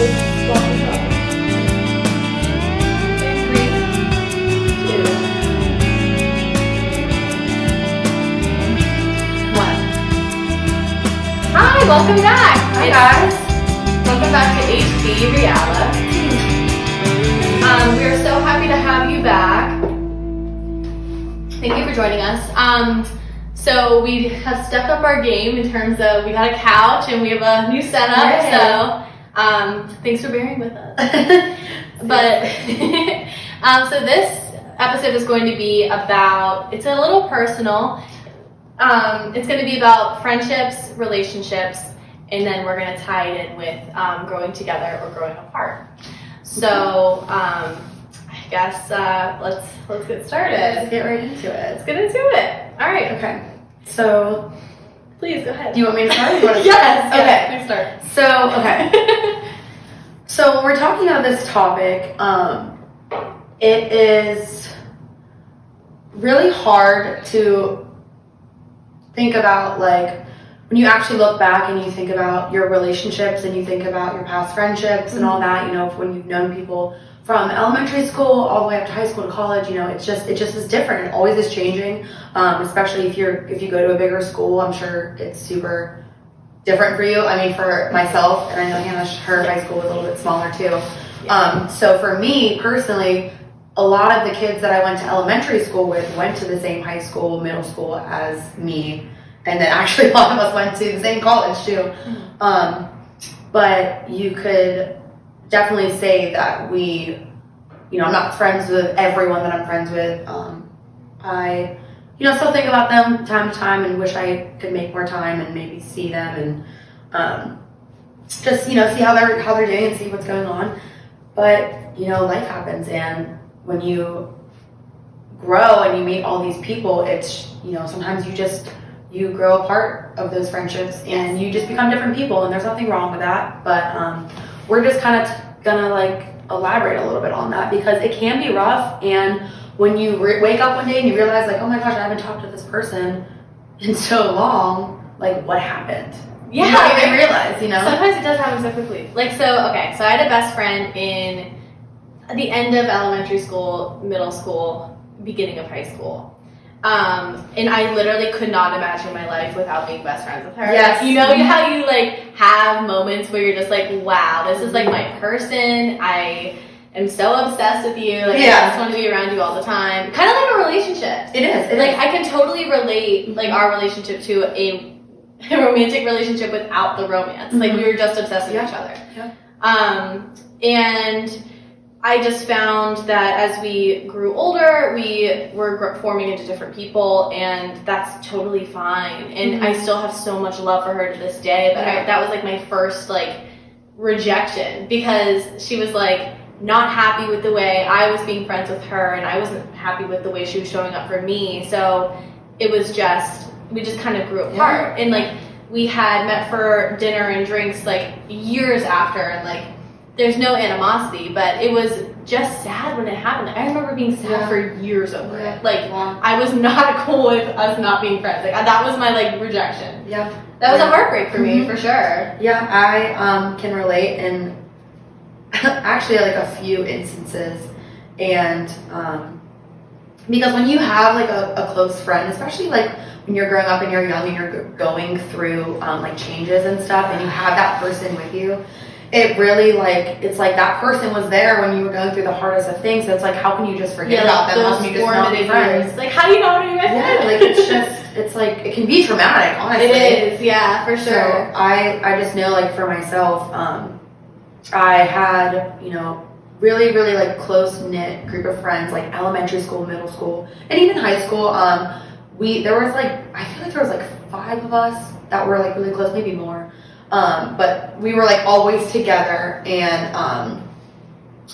walking up. And 3, 2, 1. Hi, welcome back. Hi guys. Welcome back to HD Reality. We are so happy to have you back. Thank you for joining us. So we have stepped up our game in terms of we got a couch and we have a new setup. Yay. So thanks for bearing with us. But so this episode is going to be about, it's a little personal. It's going to be about friendships, relationships, and then we're going to tie it in with growing together or growing apart. So I guess let's get started. Let's get right into it. Let's get into it. All right. Okay. So, Please go ahead. do you want me to start? Or you want to Yes. Okay. Please start. So, okay. So when we're talking about this topic, it is really hard to think about, like, when you actually look back and you think about your relationships and you think about your past friendships and all that, you know, when you've known people from elementary school all the way up to high school to college, you know, it just is different. It always is changing, especially if you go to a bigger school. I'm sure it's super different for you. I mean, for myself, and I know Hannah, her high school was a little bit smaller too. So for me personally, a lot of the kids that I went to elementary school with went to the same high school, middle school as me, and then actually a lot of us went to the same college too. But you could definitely say that I'm not friends with everyone that I'm friends with. I, still think about them time to time and wish I could make more time and maybe see them and just, see how they're doing and see what's going on. But, life happens, and when you grow and you meet all these people, it's, sometimes you grow apart of those friendships and you just become different people, and there's nothing wrong with that. But we're just kind of gonna elaborate a little bit on that because it can be rough. And when you wake up one day and you realize, like, oh my gosh, I haven't talked to this person in so long, like, what happened? Yeah, you don't even realize, Sometimes it does happen so quickly. So I had a best friend in the end of elementary school, middle school, beginning of high school. And I literally could not imagine my life without being best friends with her. Yes. How you have moments where you're just like, wow, this is like my person. I am so obsessed with you. I just want to be around you all the time. Kind of like a relationship. It is. I can totally relate our relationship to a romantic relationship without the romance. Mm-hmm. We were just obsessed with each other. Yeah. And I just found that as we grew older, we were forming into different people, and that's totally fine. And I still have so much love for her to this day, but that was my first rejection, because she was not happy with the way I was being friends with her, and I wasn't happy with the way she was showing up for me. So it was we just kind of grew apart. And we had met for dinner and drinks years after, and there's no animosity, but it was just sad when it happened. I remember being sad for years over it. I was not cool with us not being friends. That was my rejection. Yeah. That was a heartbreak for me, for sure. Yeah, I can relate in actually a few instances. And because when you have a close friend, especially when you're growing up and you're young and you're going through changes and stuff, and you have that person with you, it really it's that person was there when you were going through the hardest of things. So it's how can you just forget about them? How can you just not be friends? How do you not want to be my friend? It's just it can be traumatic, honestly. It is, yeah, for sure. So I just know for myself, I had really really close knit group of friends, elementary school, middle school, and even high school. There was I feel there was 5 of us that were really close, maybe more. But we were always together, and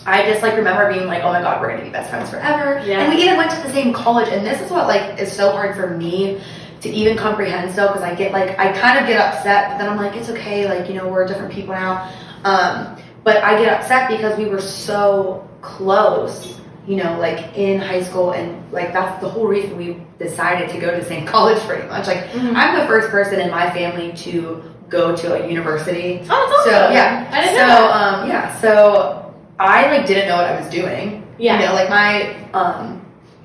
I just remember being oh my god, we're gonna be best friends forever. Yeah. And we even went to the same college, and this is what is so hard for me to even comprehend still, because I get I kind of get upset, but then I'm it's okay, we're different people now. But I get upset because we were so close, in high school, and that's the whole reason we decided to go to the same college pretty much. I'm the first person in my family to go to a university. Oh, that's awesome. So yeah, I didn't know that. So I like didn't know what I was doing. Yeah. You know,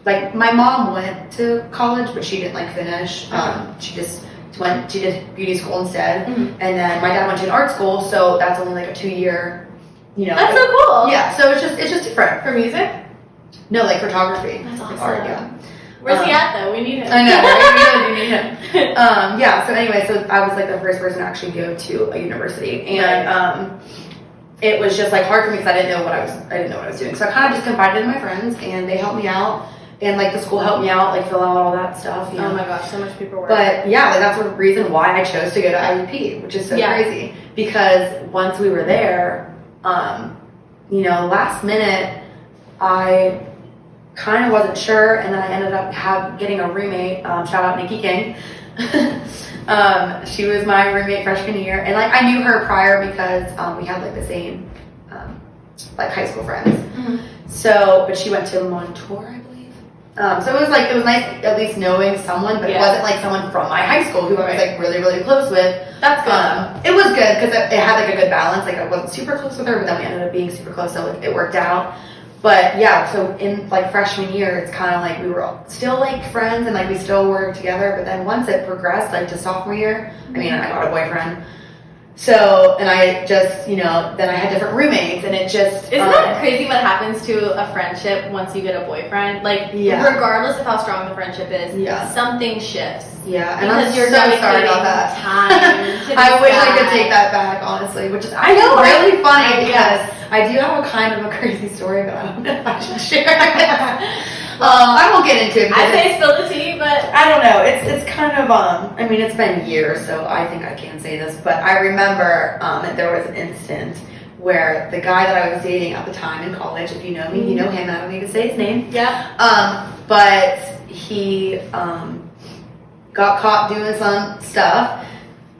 like my mom went to college, but she didn't like finish. She did beauty school instead. Mhm. And then my dad went to an art school, so that's only like a 2-year, you know. That's so cool. Yeah, so it's just different. For music? No, like photography. That's Like awesome. art, yeah. Where's he at though? We need him. I know, right? We need him. Yeah, so anyway, so I was like the first person to actually go to a university. And it was just like hard for me because I didn't know what I was doing. So I kind of just confided in my friends and they helped me out. And like the school helped me out, like fill out all that stuff. You know? Oh my gosh, so much paperwork. But yeah, like that's the reason why I chose to go to IUP, which is so crazy. Because once we were there, you know, last minute, I kind of wasn't sure, and then I ended up getting a roommate. Shout out Nikki King. She was my roommate freshman year, and like I knew her prior because we had like the same like high school friends. Mhm. So, but she went to Montour, I believe. So it was nice at least knowing someone, but it wasn't like someone from my high school who I was like really, really close with. That's good. It was good because it had like a good balance. Like I wasn't super close with her, but then we ended up being super close, so like it worked out. But yeah, so in like freshman year, it's kind of like we were still like friends and like we still were together. But then once it progressed like to sophomore year, I mean, I got a boyfriend. So, and I just, you know, then I had different roommates and it just... Isn't that crazy what happens to a friendship once you get a boyfriend? Like, regardless of how strong the friendship is, something shifts. Yeah, and Because I'm you're so sorry dedicating about that. time to I wish I this could guy. take that back, honestly, which is I know really funny because I do have a kind of a crazy story, but I don't know if I should share it. I won't get into it. I'd say spill the tea, but I don't know. It's kind of I mean, it's been years, so I think I can say this. But I remember there was an instant where the guy that I was dating at the time in college, if you know me, you know him. I don't need to say his name. yeah. But he got caught doing some stuff,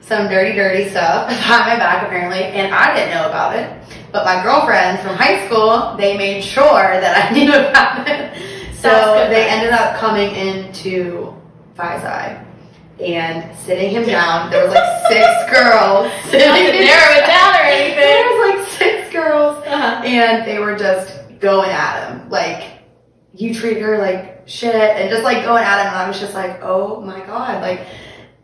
some dirty stuff behind my back apparently, and I didn't know about it. But my girlfriends from high school, they made sure that I knew about it. So they ended up coming into Phi and sitting him down. There was like 6 girls sitting Not to narrow it down or anything. There was like 6 girls, and they were just going at him. Like, you treat her like shit, and just like going at him. And I was just like, oh my god, like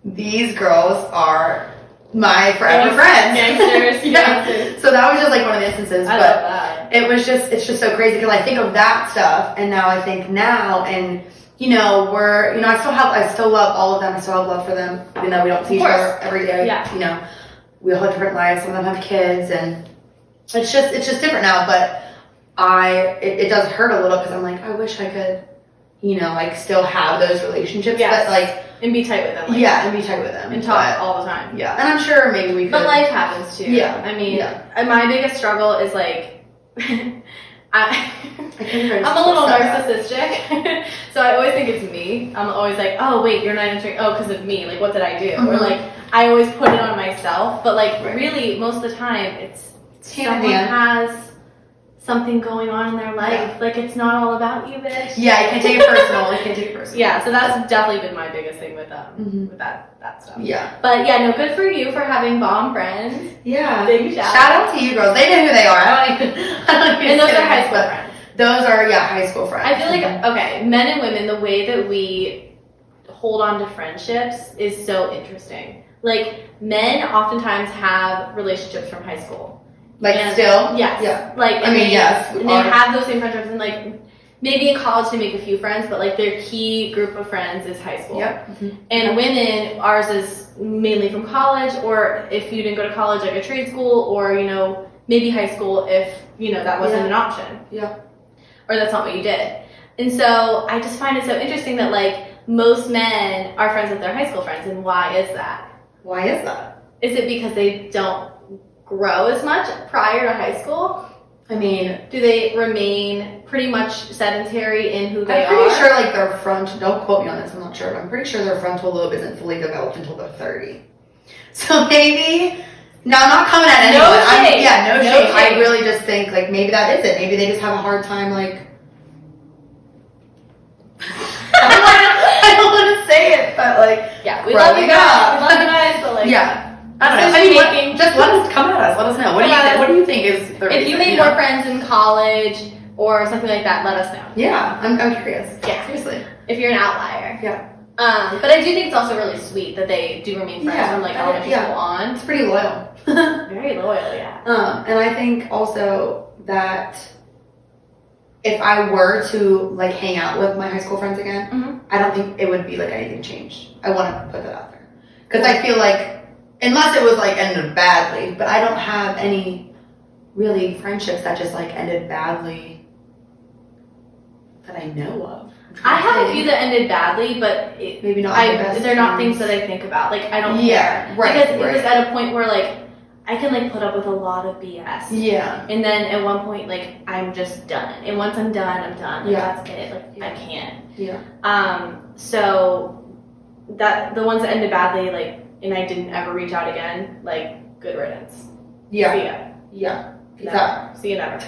these girls are my forever friends. Gangsters. Yeah. So that was just like one of the instances. I love that. It's just so crazy because I think of that stuff, and now I think now, and you know, I still love all of them. I still have love for them, even though we don't see each other every day. Yeah. You know, we all have different lives. Some of them have kids, and it's just different now. But it does hurt a little because I'm like, I wish I could, you know, like still have those relationships, but like. And be tight with them. Like, And be tight with them. And talk all the time. Yeah. And I'm sure maybe we could. But life happens too. Yeah. I mean, my biggest struggle is like, I'm a little narcissistic. So I always think it's me. I'm always like, oh, wait, you're not answering. Oh, because of me. Like, what did I do? Or like, I always put it on myself. But like, really, most of the time, it's someone has something going on in their life. Like, it's not all about you, bitch. Yeah, you can take it personal. Yeah, so that's definitely been my biggest thing with with that stuff. Yeah. But yeah, no, good for you for having bomb friends. Yeah. Big shout out to you girls. They know who they are. I don't even And those are high school friends. Those are high school friends. I feel like okay, men and women, the way that we hold on to friendships is so interesting. Like, men oftentimes have relationships from high school. Like, and still? Yes. Yeah. Like, I mean, yes. And they have those same friendships, and like, maybe in college they make a few friends, but like their key group of friends is high school. Yep. And women, ours is mainly from college, or if you didn't go to college, like a trade school, or, you know, maybe high school if, you know, that wasn't an option. Yeah. Or that's not what you did. And so I just find it so interesting that like most men are friends with their high school friends, and why is that? Why is that? Is it because they don't grow as much prior to high school? I mean, do they remain pretty much sedentary in who they are? I'm pretty sure like their frontal, don't quote me on this, I'm not sure, but I'm pretty sure their frontal lobe isn't fully developed until they're 30. So maybe, now I'm not coming at anyone. No shade. No shade. shade. I really just think like maybe that is it. Maybe they just have a hard time like, I don't want to say it, but like, yeah, we love you guys. We love you guys, but like, yeah. I don't know. I mean, just let us come at us. Let us know. What do you think? What do you think is the reason? If you made more friends in college or something like that, let us know. Yeah, I'm curious. Yeah. Seriously. If you're an outlier. Yeah. But I do think it's also really sweet that they do remain friends from like elementary school on. It's pretty loyal. Very loyal, yeah. And I think also that if I were to like hang out with my high school friends again, Mhm. I don't think it would be like anything changed. I want to put that out there because I feel like unless it was like ended badly, but I don't have any really friendships that just like ended badly that I know of. I have a few that ended badly, but maybe not. they're not things that I think about. Like I don't care. Right. Because it was at a point where like I can like put up with a lot of BS. Yeah. And then at one point like I'm just done. And once I'm done, I'm done. Like, Yeah. that's it. Like I can't. Yeah. So that the ones that ended badly, like, and I didn't ever reach out again, like good riddance. Yeah. See ya. Yeah. Never. See you never.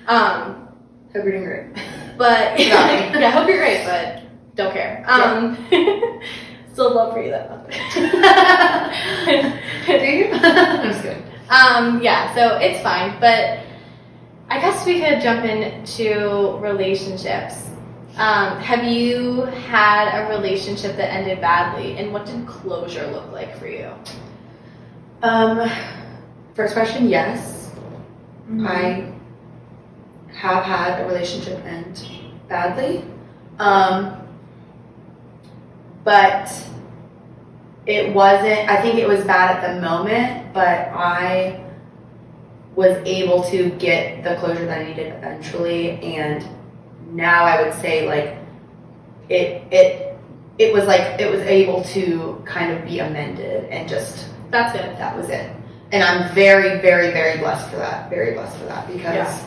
Hope you're doing great. But Exactly. yeah, I hope you're great, but don't care. Still love for you though. Do you? I'm just kidding. Yeah, so it's fine, but I guess we could jump into relationships. Have you had a relationship that ended badly, and what did closure look like for you? First question, yes. Mm-hmm. I have had a relationship end badly. But it wasn't, I think it was bad at the moment, but I was able to get the closure that I needed eventually, and now I would say like it was like it was able to kind of be amended and just That's good. that was it. And I'm very, very, very blessed for that. Very blessed for that because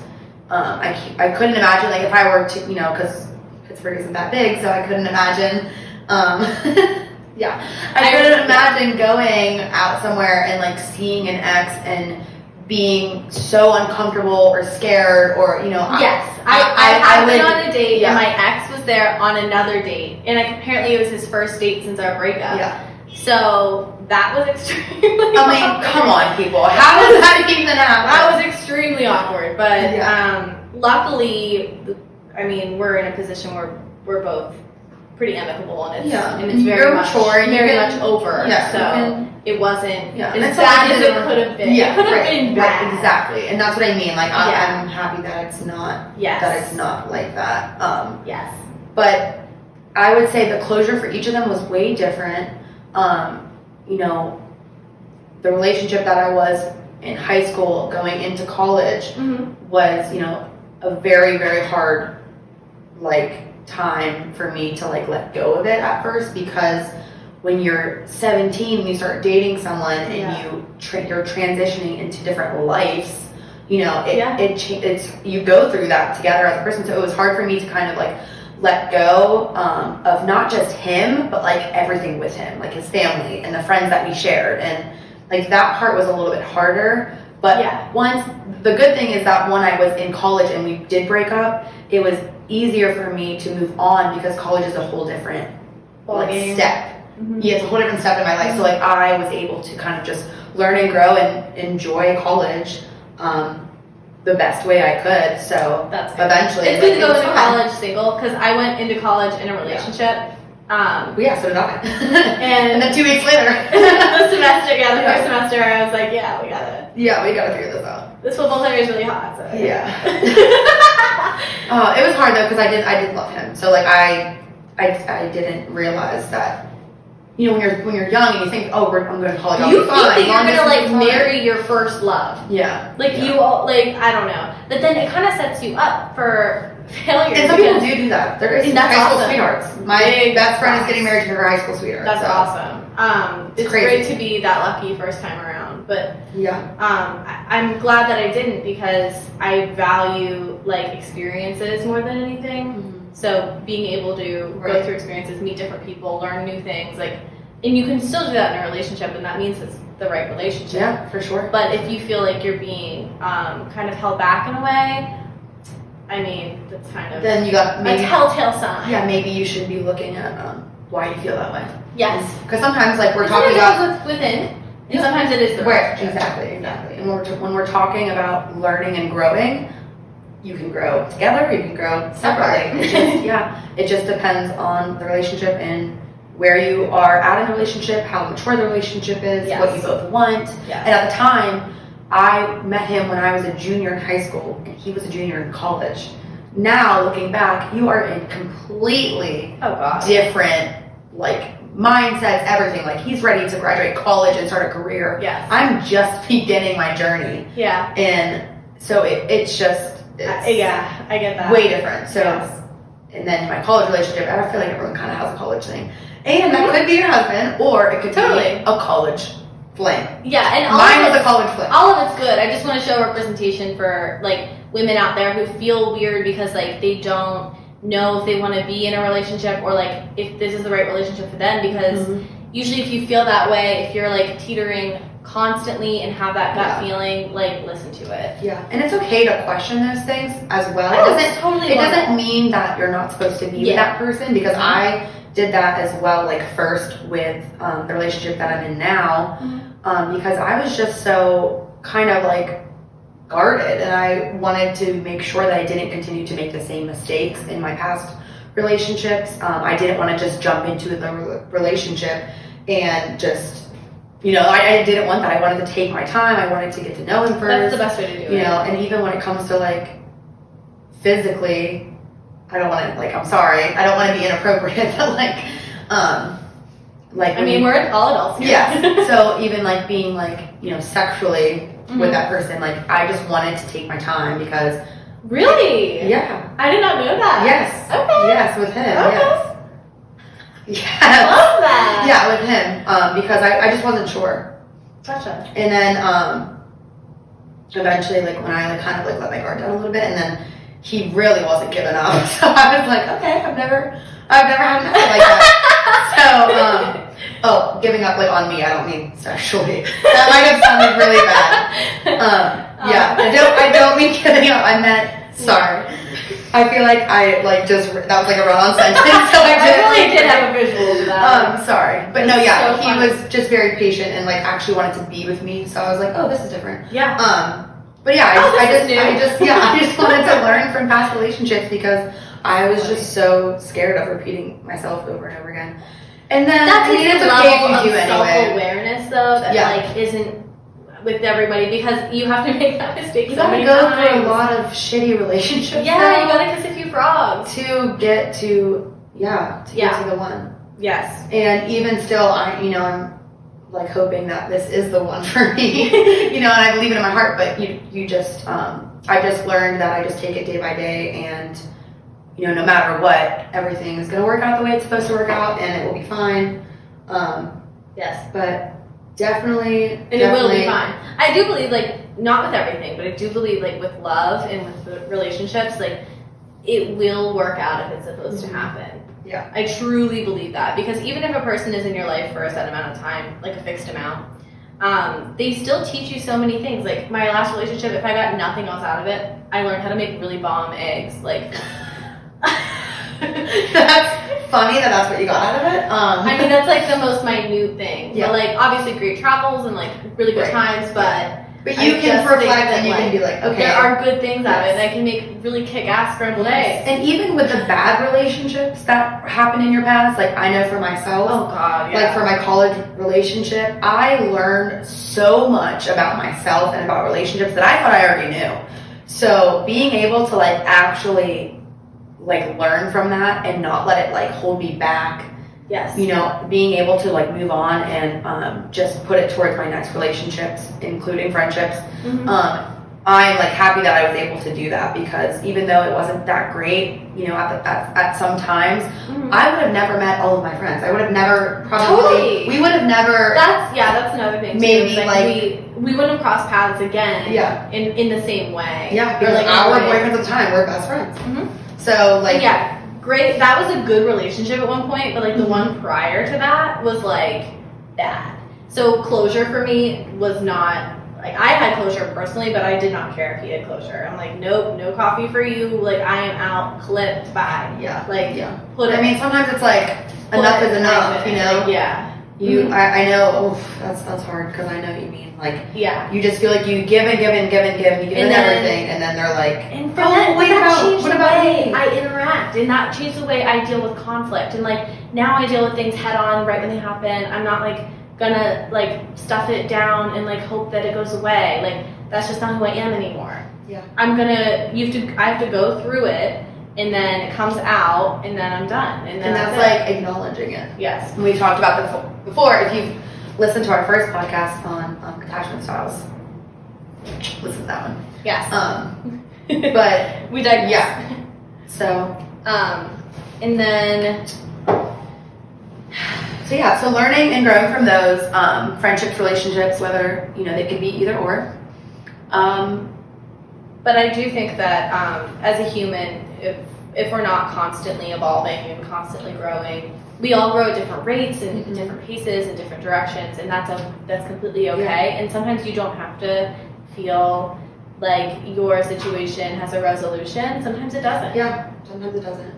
I couldn't imagine like if I were to, because Pittsburgh isn't that big, so I couldn't imagine. I couldn't imagine going out somewhere and like seeing an ex and being so uncomfortable or scared or Yes, I went on a date yeah. and my ex was there on another date, and apparently it was his first date since our breakup. Yeah. So that was extremely. I mean, come on, people. How does that even happen? That was extremely awkward, but Yeah. luckily, I mean, we're in a position where we're both pretty amicable, and it's Yeah. and it's You're very much mature and you very can- much over. Yeah, so you can- it wasn't Yeah, as that's bad why as it could have been. Yeah, it could have right, been right, bad. exactly, and that's what I mean. Like, Yeah. I'm happy that it's not Yes. that it's not like that. Yes. But I would say the closure for each of them was way different. The relationship that I was in high school going into college Mm-hmm. was, a very, very hard, like, time for me to, like, let go of it at first because when you're 17, when you start dating someone and Yeah. you're transitioning into different lives, Yeah. it's you go through that together as a person. So it was hard for me to kind of like let go of not just him, but like everything with him, like his family and the friends that we shared, and like that part was a little bit harder. But Yeah. the good thing is that when I was in college and we did break up, it was easier for me to move on because college is a whole different like Ballgame. step. Mhm. Yeah, it's a whole different step in my life. So like I was able to kind of just learn and grow and enjoy college the best way I could. So That's good. eventually, It's good to go it was into fun. college single because I went into college in a relationship. Yeah, so did I. And- and then 2 weeks later, the semester, the Yeah. first semester, I was like, yeah, we gotta. we gotta figure this out. This football player is really hot. So. Yeah. It was hard though because I did love him. So like I didn't realize that. When you're young and you think, oh, I'm going to college. I'll You be think fine. that you're Long gonna distance like is fine. marry your first love. Yeah. Like yeah. you all, like I don't know. But then it kind of sets you up for failure. And some people because- do that. They're That's high school awesome. sweethearts. My Big best friend is props. getting married to her high school sweetheart. That's so. awesome. It's crazy. great to be that lucky first time around. But Yeah. I'm glad that I didn't because I value like experiences more than anything. So being able to go Right. through experiences, meet different people, learn new things, and you can still do that in a relationship, and that means it's the right relationship. Yeah, for sure. But if you feel like you're being kind of held back in a way, I mean, that's kind of Then you got a maybe. telltale sign. Yeah, maybe you should be looking at why you feel that way. Yes. Because sometimes, like we're Sometimes talking about. it's within. And sometimes it is the Where relationship. exactly. And when we're talking about learning and growing, you can grow together, you can grow separately. It just depends on the relationship and where you are at in the relationship, how mature the relationship is, what you both want. Yes. And at the time, I met him when I was a junior in high school, and he was a junior in college. Now, looking back, you are in completely different, like, mindsets, everything. Like, he's ready to graduate college and start a career. Yes. I'm just beginning my journey. Yeah. And so it's I get that. way different. So, Yes. and then my college relationship, I feel like everyone kind of has a college thing. And that could be your husband, or it could be a college fling. Yeah, and mine was a college fling. All of it's good. I just want to show representation for like women out there who feel weird because like they don't know if they want to be in a relationship or like if this is the right relationship for them. Because usually, if you feel that way, if you're like teetering constantly and have that gut feeling, like listen to it. Yeah, and it's okay to question those things as well. It doesn't mean that you're not supposed to be with that person, because I did that as well, like first with the relationship that I'm in now, because I was just so kind of like guarded, and I wanted to make sure that I didn't continue to make the same mistakes in my past relationships. I didn't want to just jump into the relationship and just, I didn't want that. I wanted to take my time. I wanted to get to know him first. That's the best way to do it. And even when it comes to like physically, I don't want to, like, I'm sorry, I don't want to be inappropriate, but like I mean, we're all adults here. Yes. So even like being like, sexually with that person, like I just wanted to take my time because. Really? Yeah. I did not know that. Yes. Okay. Yes, with him. Okay. Yes. I love that. Yeah, with him, because I just wasn't sure. Gotcha. And then eventually, like when I like kind of like let my guard down a little bit, and then he really wasn't giving up. So I was like, okay, I've never had an like that. So giving up like on me, I don't mean sexually. That might have sounded really bad. I don't mean giving up. I meant sorry. I feel like I like just that was like a run-on sentence. So I really did have a visual of that. Sorry, but no, yeah, he was just very patient and like actually wanted to be with me. So I was like, oh, this is different. Yeah. But yeah, I just wanted to learn from past relationships because I was just so scared of repeating myself over and over again. And then that's it's a okay level if you do of anyway. self-awareness though that like isn't with everybody, because you have to make that mistake. You gotta go through a lot of shitty relationships. Yeah, you gotta kiss a few frogs to get to get to the one. Yes. And even still, I'm like hoping that this is the one for me, and I believe it in my heart. But you just, I just learned that I just take it day by day, and no matter what, everything is gonna work out the way it's supposed to work out, and it will be fine. Yes. But definitely, it will be fine. I do believe, like, not with everything, but I do believe, like, with love and with relationships, like, it will work out if it's supposed to happen. Yeah. I truly believe that, because even if a person is in your life for a set amount of time, like a fixed amount, they still teach you so many things. Like, my last relationship, if I got nothing else out of it, I learned how to make really bomb eggs. Like, that's funny that's what you got out of it. I mean, that's like the most minute thing. Yeah. But like, obviously great travels and like really good times, but you can reflect and you can be like, okay, there are good things out of it, and I can make really kick-ass scrambled eggs. And even with the bad relationships that happened in your past, like I know for myself, oh god, yeah. Like for my college relationship, I learned so much about myself and about relationships that I thought I already knew. So being able to like actually like learn from that and not let it like hold me back. Yes. Being able to like move on and just put it towards my next relationships, including friendships. Mm-hmm. I'm like happy that I was able to do that, because even though it wasn't that great, at some times, I would have never met all of my friends. I would have never we would have never. That's another thing. Maybe too. Like we wouldn't have crossed paths again. Yeah. In the same way. Yeah. Because like our boyfriends at the time were best friends. Mm-hmm. So like. Yeah. Great. That was a good relationship at one point, but like the one prior to that was like bad. So closure for me was not like, I had closure personally, but I did not care if he had closure. I'm like, nope, no coffee for you. Like I am out, clipped, bye. Yeah. Like I mean, sometimes it's like enough is enough, Like, yeah. I know, that's hard because I know what you mean. Like, Yeah. you just feel like you give and give and give and give, and you give And them then- everything, and then they're like, And for that, what that about- changed what the about way me? I interact, and that changed the way I deal with conflict. And like now I deal with things head on right when they happen. I'm not like gonna like stuff it down and like hope that it goes away. Like that's just not who I am anymore. Yeah. I have to go through it, and then it comes out, and then I'm done. And then and that's it. like acknowledging it. Yes. And we talked about this before. If you've listened to our first podcast on attachment styles, listen to that one. Yes. But We digress. yeah. So And then so learning and growing from those friendships, relationships, whether they can be either or. But I do think that as a human, if we're not constantly evolving and constantly growing, we all grow at different rates and Mhm. different paces and different directions, and that's completely okay. And sometimes you don't have to feel like your situation has a resolution. Sometimes it doesn't. Yeah, sometimes it doesn't.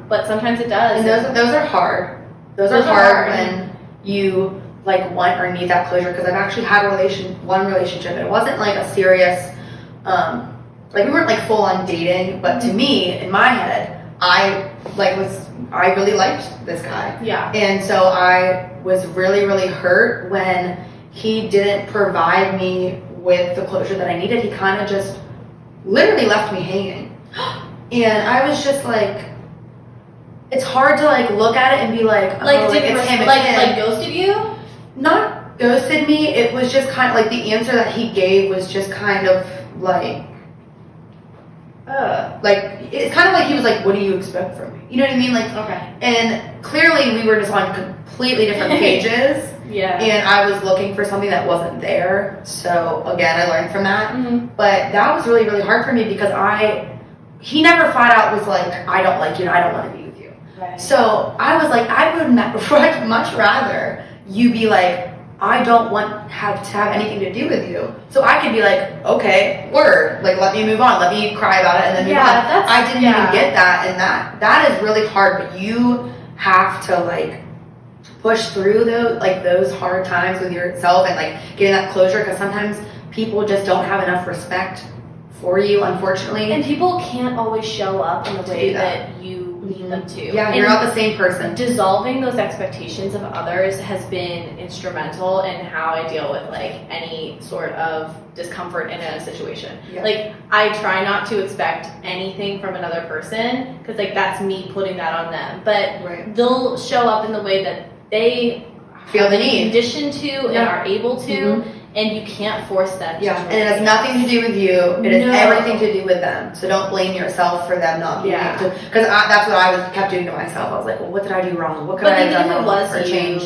But sometimes it does. And those are hard. Those are hard when you like want or need that closure. Because I've actually had one relationship, and it wasn't like a serious, like we weren't like full on dating. But to me, in my head, I really liked this guy, Yeah. and so I was really really hurt when he didn't provide me with the closure that I needed. He kind of just literally left me hanging, and I was just like. It's hard to like look at it and be like, oh, Like, it's him, it's like him. ghosted you? Not ghosted me. It was just kind of like the answer that he gave was just kind of like it's kind of like he was like, what do you expect from me? You know what I mean? Like, Okay. and clearly we were just on completely different pages, Yeah. and I was looking for something that wasn't there. So again, I learned from that. Mm-hmm. But that was really really hard for me because he never flat out was like, I don't like you and I don't want to be with you. Right. So I was like, I would much rather you be like, I don't want to have anything to do with you. So I could be like, okay, word, like let me move on, let me cry about it and then move on. I didn't even get that, and that is really hard. But you have to like push through those hard times with yourself and like getting that closure, because sometimes people just don't have enough respect for you, unfortunately. And people can't always show up in the way do that. that you need them to. Yeah, you're And not the same person. dissolving those expectations of others has been instrumental in how I deal with like any sort of discomfort in a situation. Yeah. Like I try not to expect anything from another person because like that's me putting that on them. But Right. they'll show up in the way that they Feel have the been need. conditioned to and Yeah. are able to, Mhm. and you can't force them to Yeah, join and it has you. nothing to do with you. It has No. everything to do with them. So don't blame yourself for them not being Yeah. able to. Because that's what I kept doing to myself. I was like, well, what did I do wrong? What could But I have even done if it wrong was or you, change?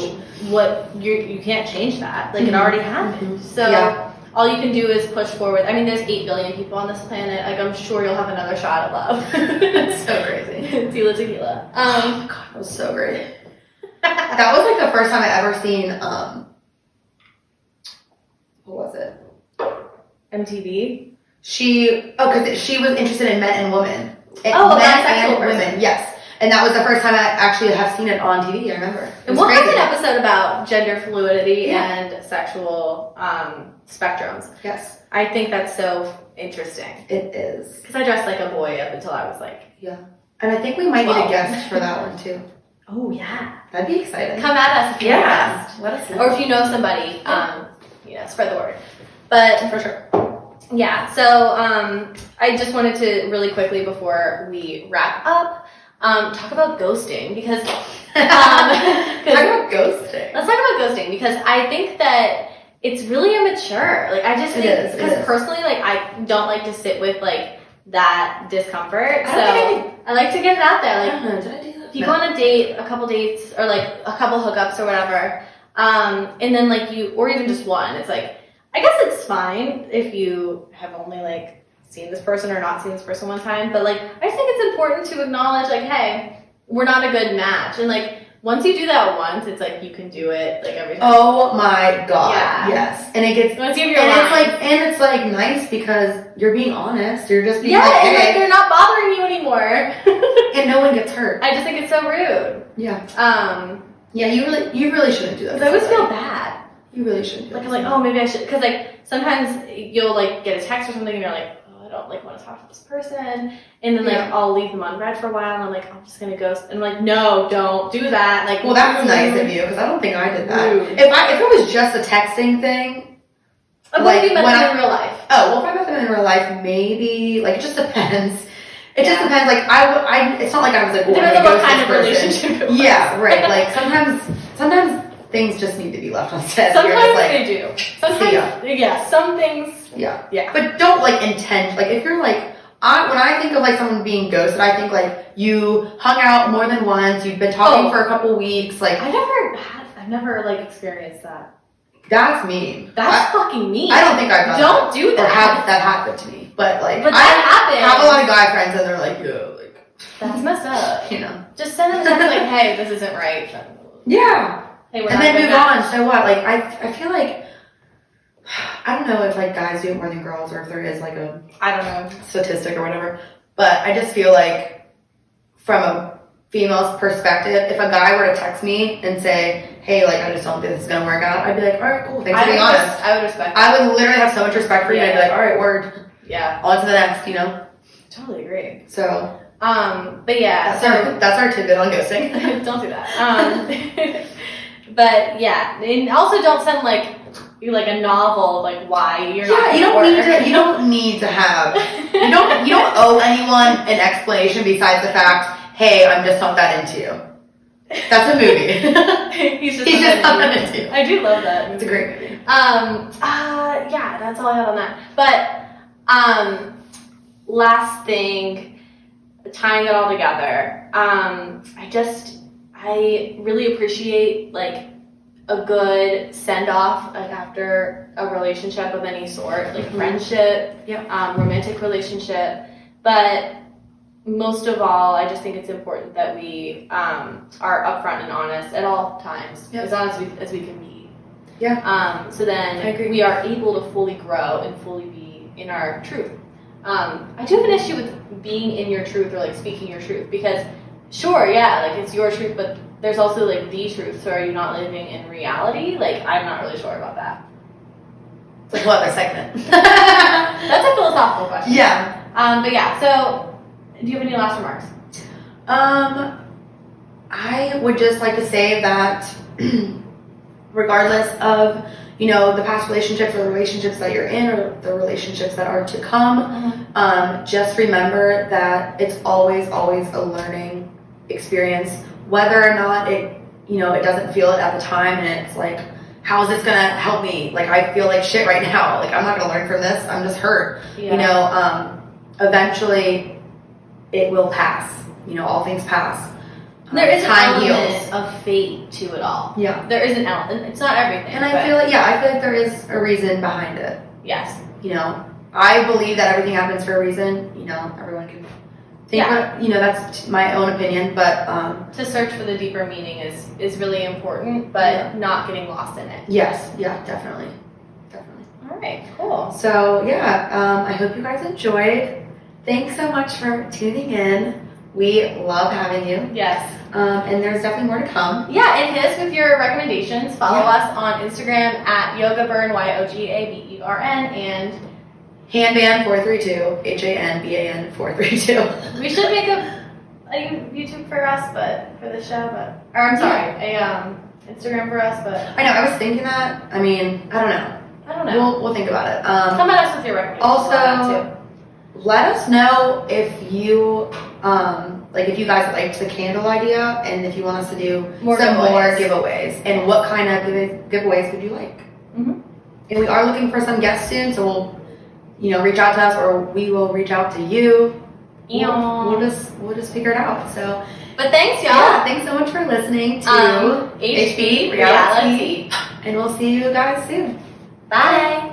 what you can't change that. Like it Mhm. already happened. Mhm. So Yeah. all you can do is push forward. I mean, there's 8 billion people on this planet. Like I'm sure you'll have another shot at love. It's so crazy. Tila tequila. Oh God, it was so great. That was like the first time I ever seen. What was it? MTV. Because she was interested in men and women. Oh, men that's actual and person. women. Yes, and that was the first time I actually have seen it on TV. I remember. It And was we'll have crazy. an episode about gender fluidity Yeah. and sexual spectrums. Yes, I think that's so interesting. it is. Because I dressed like a boy up until I was like, And I think we might need a 12. guest for that one too. oh yeah. That'd be exciting. Come at us if you're a guest. Let us know. Or if you know somebody, spread the word. But for sure. yeah, so I just wanted to really quickly before we wrap up, talk about ghosting because Talk about ghosting. let's talk about ghosting because I think that it's really immature. Like I just It think is, it because is. personally, like I don't like to sit with like that discomfort. I So don't think I like to get it out there. I Like don't know. Did I do that? if you go on a date, a couple dates, or like a couple hookups or whatever, and then like or even just one, it's like, I guess it's fine if you have only like seen this person or not seen this person one time, but like, I just think it's important to acknowledge like, hey, we're not a good match. And like, once you do that once, it's like, you can do it like every time. Oh my God. Yeah. Yes. And it gets. Once you have your And it's like nice because you're being honest. You're just being yeah, like, and like, hey, they're not bothering you anymore. and no one gets hurt. I just think it's so rude. Yeah. Yeah, you really shouldn't do that. Because I always feel bad. You really shouldn't do Like, that. I'm like, oh, maybe I should. Because, like, sometimes you'll, like, get a text or something and you're like, oh, I don't, like, want to talk to this person. And then, like, Yeah. I'll leave them unread for a while and I'm like, I'm just going to ghost. And I'm like, no, don't do that. Like, Well, that's nice of you because I don't think I did that. Rude. If it was just a texting thing. What if you met when them in real life? Oh, well, if I met them in real life, maybe, like, it just depends. It just Yeah. depends. Like, it's not like I was like, It well, depends I'm on gonna what kind of ghost this person. relationship it was. Yeah, right. Like, sometimes things just need to be left unsaid. You're Sometimes just like, they do. Sometimes, yeah, some things. yeah. Yeah. But don't, like, intend. Like, if you're, like, when I think of, like, someone being ghosted, I think, like, you hung out more than once, you've been talking for a couple weeks, like, I've never, like, experienced that. that's mean. That's fucking mean. I don't think I've done Don't do or that. have that happened to me. But, like, But I that have a happens. lot of guy friends and they're like, yeah, like, That's messed up. you know. Just send them a text like, hey, this isn't right. Yeah. Hey, we're And not then doing move that. on. So what? Like, I feel like, I don't know if, like, guys do it more than girls or if there is, like, a I don't know. statistic or whatever. But I just feel like, from a female's perspective, if a guy were to text me and say, hey, like, I just don't think this is going to work out, I'd be like, all right, cool. Thanks for being honest. I would respect that. I would literally have so much respect for you. I'd be like, all right, word. Yeah, On to the next, you know? totally agree. So, But yeah, that's our tidbit on ghosting. don't do that. But yeah, and also don't send like a novel like why you're not. Yeah, you don't need to have you don't owe anyone an explanation besides the fact, hey, I'm just not that into you. That's a movie. He's just not into you. I do love that. It's a great movie. Yeah, that's all I have on that. But last thing, tying it all together. I really appreciate like a good send off like after a relationship of any sort, like friendship, romantic relationship. But most of all, I just think it's important that we are upfront and honest at all times, as honest as we can be. Yeah. So then I agree. we are able to fully grow and fully be in our truth. I do have an issue with being in your truth or like speaking your truth because sure, yeah, like it's your truth, but there's also like the truth. So are you not living in reality? Like I'm not really sure about that. It's like what other segment? That's a philosophical question. Yeah. But yeah, so do you have any last remarks? I would just like to say that regardless of, you know, the past relationships or relationships that you're in or the relationships that are to come, just remember that it's always a learning experience, whether or not it doesn't feel it at the time and it's like, how is this gonna help me? Like, I feel like shit right now. Like, I'm not gonna learn from this. I'm just hurt. Yeah. You know, eventually it will pass. You know, all things pass. There is time an element heals. of fate to it all. Yeah. There is an element. It's not everything. And I feel like there is a reason behind it. yes. You know, I believe that everything happens for a reason. You know, everyone can think what, you know, that's my own opinion, but To search for the deeper meaning is really important, but not getting lost in it. yes, yeah, definitely. All right, cool. So yeah, I hope you guys enjoyed. Thanks so much for tuning in. We love having you. Yes. And there's definitely more to come. Yeah, and hit us with your recommendations. Follow us on Instagram at YogaBurn, YogaBurn, and Handban 432, HANBAN 432. we should make a YouTube for us, but for this show, or I'm sorry, a Instagram for us, but I know, I was thinking that. I mean, I don't know. I don't know. We'll think about it. Come at us with your recommendations. Also, let us know if you if you guys liked the candle idea and if you want us to do More some giveaways. more giveaways and what kind of giveaways would you like? Mhm. And we are looking for some guests soon, so we'll reach out to us or we will reach out to you. We'll just figure it out. So But thanks, y'all. yeah, thanks so much for listening to HB HB Reality. and we'll see you guys soon. Bye.